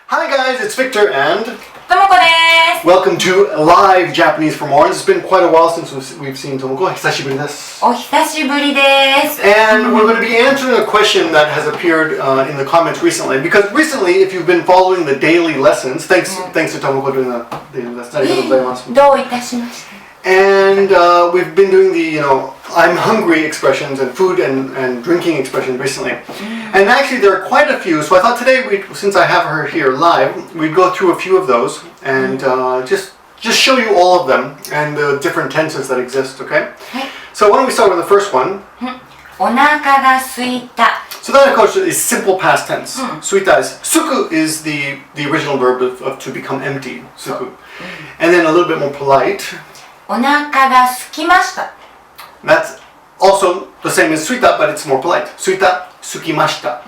Hi guys, it's Victor and ともこです。 welcome to live Japanese from Orange. It's been quite a while since we've seen Tomoko. 久しぶりです。お久しぶりです。 And we're going to be answering a question that has appeared in the comments recently. Because recently, if you've been following the daily lessons, thanks to Tomoko doing the daily lessons. ありがとうございます。どういたしまして。 And we've been doing the, I'm hungry expressions and food and drinking expressions recently. And actually there are quite a few, so I thought today, since I have her here live, we'd go through a few of those and just show you all of them and the different tenses that exist, okay? So why don't we start with the first one? お腹がすいた。 So that, of course, is simple past tense. Suita is, suku is the original verb of to become empty, suku. And then a little bit more polite. お腹がすきました。 That's also the same as suita, but it's more polite. Suita, sukimashita.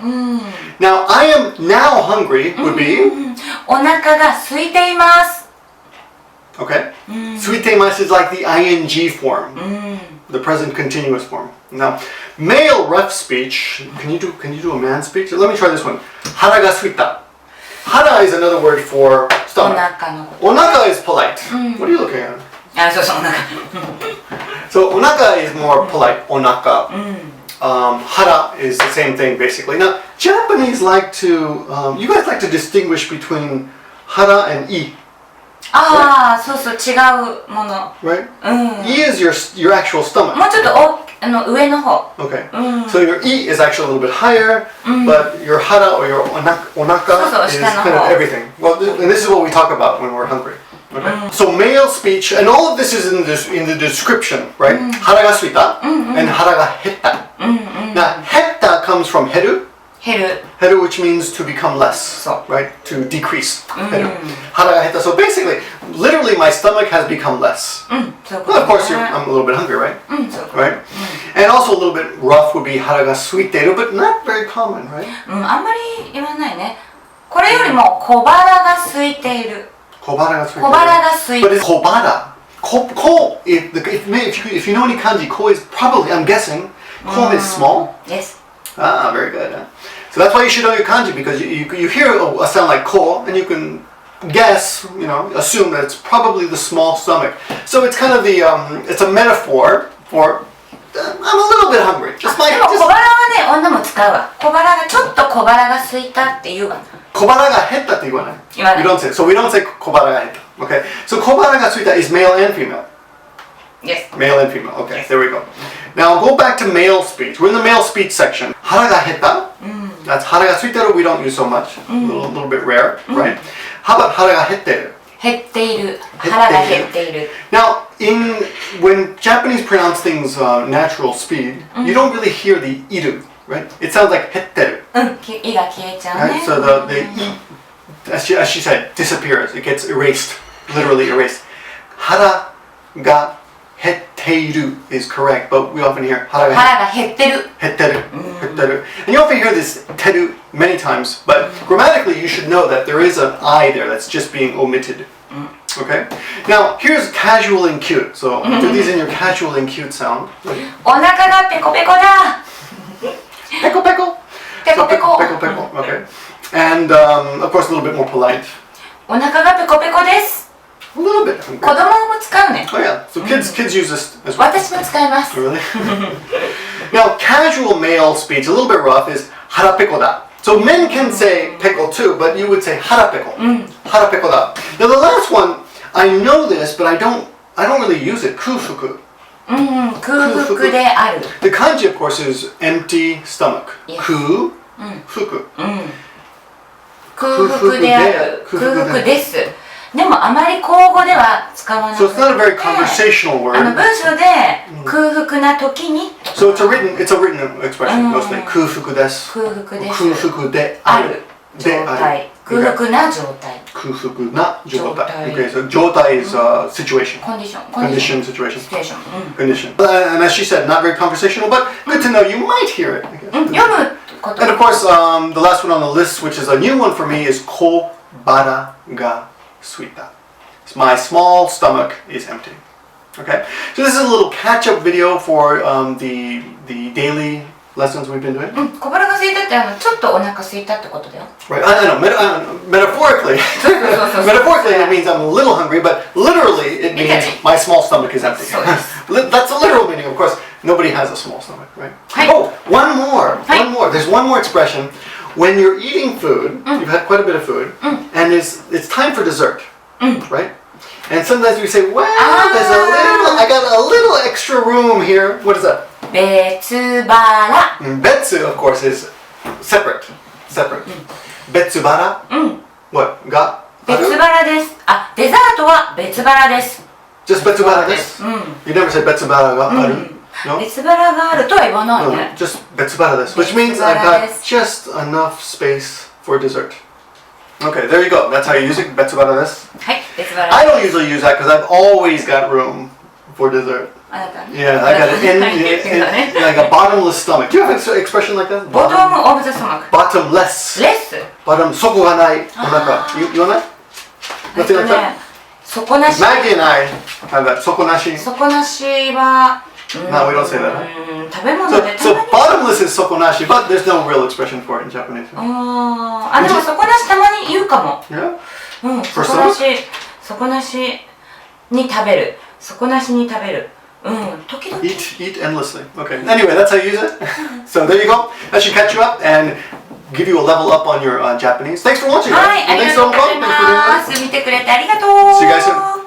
Now, I am now hungry would be... お腹がすいています。 Okay. Suiteimasu is like the ing form. The present continuous form. Now, male rough speech... Can you do a man speech? Let me try this one. Hara ga suita. Hara is another word for お stomach. 腹のこと。 Onaka is polite. What are you looking at? あ、そうそう、お腹。 So onaka is more polite, onaka. Hara is the same thing basically. Now, Japanese like to, you guys like to distinguish between hara and i. ああ、そうそう、違うもの。 Right? I is your actual stomach. もうちょっと上の方。 Okay. So your i is actually a little bit higher, but your hara or your onaka is kind of everything. Well, and this is what we talk about when we're hungry. Okay. So male speech, and all of this is in the description, right? Hara ga suita and hara ga hetta. Now, hetta comes from heru. 減る。 Heru, which means to become less, So. right? To decrease. Heru. Hara ga hetta. So basically, literally, my stomach has become less. そういうこと Well, of course, ね I'm a little bit hungry, right? そう。 Right? And also a little bit rough would be hara ga suiteiru, but not very common, right? あんまり言わないね。これよりも小腹が空いている。 Kobara ga suiteiru. 小腹が空い But て it's kobara. Ko, if you know any kanji, ko is probably, I'm guessing, ko is small. Yes. Ah, very good. So that's why you should know your kanji, because you hear a sound like ko, and you can guess, assume that it's probably the small stomach. So it's kind of it's a metaphor for, I'm a little bit hungry. でも小腹はね、女も使うわ。小腹がちょっと小腹が空いたって言うわ。 Kobara ga hetta って言わない。 言わない。 We don't say. So we don't say kobara ga hetta. Okay. So kobara ga suita is male and female. Yes. Male and female. Okay. There we go. Now go back to male speech. We're in the male speech section. Hara ga hetta. That's hara ga suiteru. We don't use so much. A little bit rare, right? How about hara ga hetteiru? 減っている。腹が減っている。 Now, when Japanese pronounce things natural speed, you don't really hear the iru, right? It sounds like hetteiru. 胃が消えちゃう Right? ね。 So the i, as she said, disappears. It gets erased, literally erased. Hara ga hetteiru is correct, but we often hear hara ga 腹が減ってる。 hetteru, hetteru. And you often hear this teru many times, but grammatically you should know that there is an I there that's just being omitted. Okay? Now, here's casual and cute. So do these in your casual and cute sound. お腹がペコペコだ。 Peko peko. Peko So, peko. Peko peko. Okay. And of course a little bit more polite. お腹がペコペコです。 A little bit. 子供も使うね。 Oh yeah. So kids use this as well. 私も使います。 Really? Now, casual male speech, a little bit rough, is Harapeko da. So men can say peko too, but you would say Harapeko. Harapeko da. Now the last one, I know this, but I don't really use it. Kuufuku. 空腹である。 The kanji, of course, is empty stomach. Yes. Kuufuku. 空腹である。空腹です。でもあまり口語では使わなくて。 So it's not a very conversational word. 文章で空腹な時に。 So it's a written expression. Mostly. Kuufuku desu. 空腹です。 Kuufuku de あ aru. る状態。空腹な状態。 Kuufuku na jotai. 状態。 Okay, so jotai is situation. コンディション。 Condition, situation. シチュエーション。 Condition. And as she said, not very conversational, but good to know. You might hear it. I guess. 読むこと。 And of course, the last one on the list, which is a new one for me, is Kobara ga suita. My small stomach is empty. Okay, so this is a little catch-up video for the daily lessons we've been doing? 小腹が空いたってちょっとお腹空いたってことだよ。 Right, I know, metaphorically, metaphorically it means I'm a little hungry, but literally it means my small stomach is empty. That's a literal meaning, of course. Nobody has a small stomach, right? Oh, one more. There's one more expression. When you're eating food, you've had quite a bit of food, and it's time for dessert, right? And sometimes we say, well, I got a little extra room here. What is that? 別腹。Betsu, of course, is separate. Betsu bara? What? Ga? 別腹です。デザートは別腹です。 Just betsu bara desu? You never said betsu bara ga aru? No? 別腹があるとは言わないね。 Just betsu bara desu, which means I've got just enough space for dessert. Okay, there you go. That's how you use it. Betsu bara desu. はい、別腹。 I don't usually use that because I've always got room for dessert. あなた。 Yeah, I got it in like a bottomless stomach. Do you have an expression like that? Bottom of the stomach. Bottomless. Less. Bottom, 底がないお腹. You want that? Nothing like that? 底なし。 Maggie and I have that. 底なし. 底なしは No, we don't say that. 食べ物で So bottomless is 底なし, but there's no real expression for it in Japanese. でも底なしたまに言うかも。 Yeah? 底なしに食べる。底なしに食べる。時々。Eat endlessly. Okay. Anyway, that's how you use it. So there you go. That should catch you up and give you a level up on your Japanese. Thanks for watching. はい、ありがとうございます。見てくれてありがとう。 See you guys soon.